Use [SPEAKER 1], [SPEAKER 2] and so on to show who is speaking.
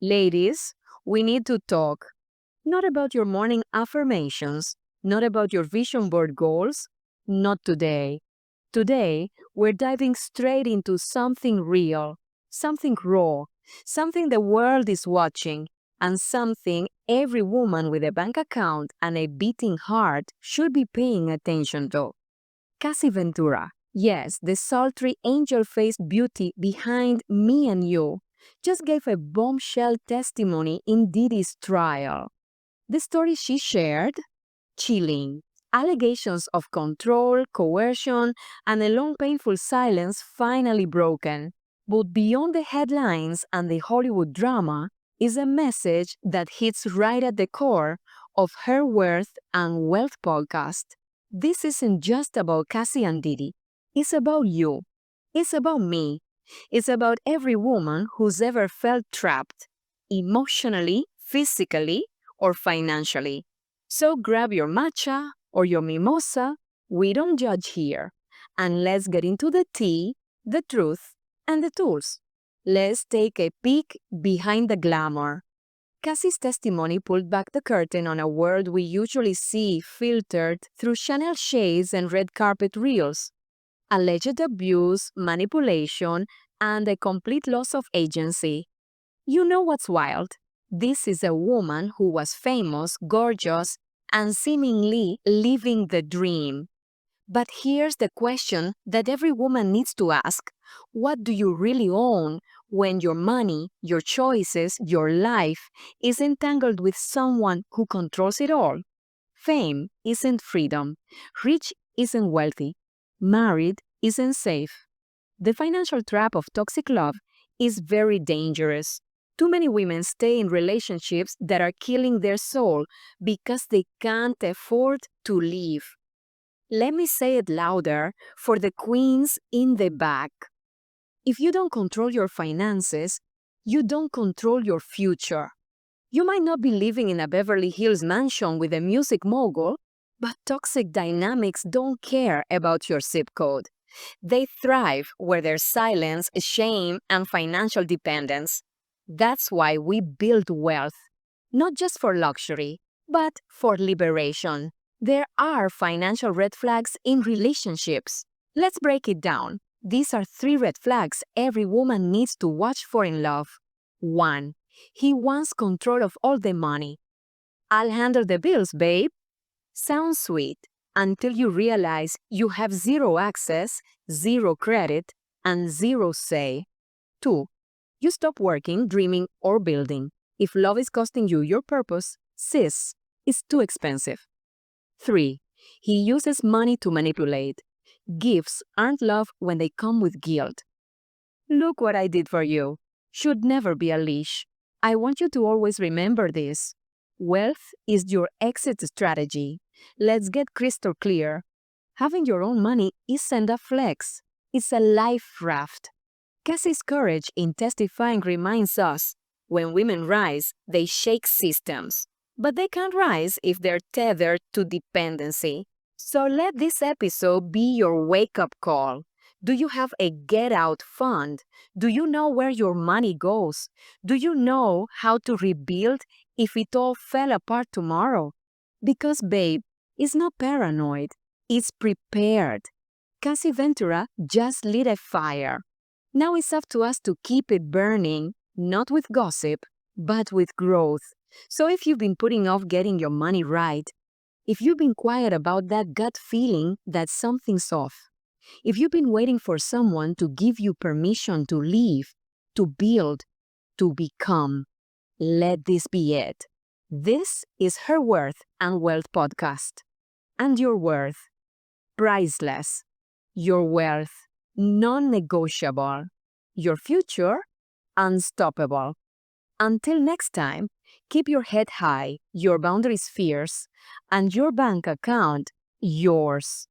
[SPEAKER 1] Ladies, we need to talk. Not about your morning affirmations, not about your vision board goals, not today. Today, we're diving straight into something real, something raw, something the world is watching, and something every woman with a bank account and a beating heart should be paying attention to. Cassie Ventura, yes, the sultry angel-faced beauty behind Me and You, just gave a bombshell testimony in Diddy's trial. The story she shared? Chilling. Allegations of control, coercion, and a long painful silence finally broken. But beyond the headlines and the Hollywood drama is a message that hits right at the core of her Worth and Wealth podcast. This isn't just about Cassie and Diddy. It's about you. It's about me. It's about every woman who's ever felt trapped, emotionally, physically, or financially. So grab your matcha or your mimosa, we don't judge here. And let's get into the tea, the truth, and the tools. Let's take a peek behind the glamour. Cassie's testimony pulled back the curtain on a world we usually see filtered through Chanel shades and red carpet reels. Alleged abuse, manipulation, and a complete loss of agency. You know what's wild? This is a woman who was famous, gorgeous, and seemingly living the dream. But here's the question that every woman needs to ask. What do you really own when your money, your choices, your life is entangled with someone who controls it all? Fame isn't freedom. Rich isn't wealthy. Married isn't safe. The financial trap of toxic love is very dangerous. Too many women stay in relationships that are killing their soul because they can't afford to leave. Let me say it louder for the queens in the back. If you don't control your finances, you don't control your future. You might not be living in a Beverly Hills mansion with a music mogul, but toxic dynamics don't care about your zip code. They thrive where there's silence, shame, and financial dependence. That's why we build wealth, not just for luxury, but for liberation. There are financial red flags in relationships. Let's break it down. These are 3 red flags every woman needs to watch for in love. 1. He wants control of all the money. I'll handle the bills, babe. Sounds sweet until you realize you have zero access, zero credit, and zero say. 2. You stop working, dreaming, or building. If love is costing you your purpose, sis, it's too expensive. 3. He uses money to manipulate. Gifts aren't love when they come with guilt. Look what I did for you. Should never be a leash. I want you to always remember this. Wealth is your exit strategy. Let's get crystal clear. Having your own money isn't a flex. It's a life raft. Cassie's courage in testifying reminds us, when women rise, they shake systems. But they can't rise if they're tethered to dependency. So let this episode be your wake-up call. Do you have a get-out fund? Do you know where your money goes? Do you know how to rebuild if it all fell apart tomorrow? Because, babe, it's not paranoid. It's prepared. Cassie Ventura just lit a fire. Now it's up to us to keep it burning, not with gossip, but with growth. So if you've been putting off getting your money right, if you've been quiet about that gut feeling that something's off, if you've been waiting for someone to give you permission to live, to build, to become, let this be it. This is Her Worth and Wealth podcast. And your worth, priceless. Your wealth, non-negotiable. Your future, unstoppable. Until next time, keep your head high, your boundaries fierce, and your bank account yours.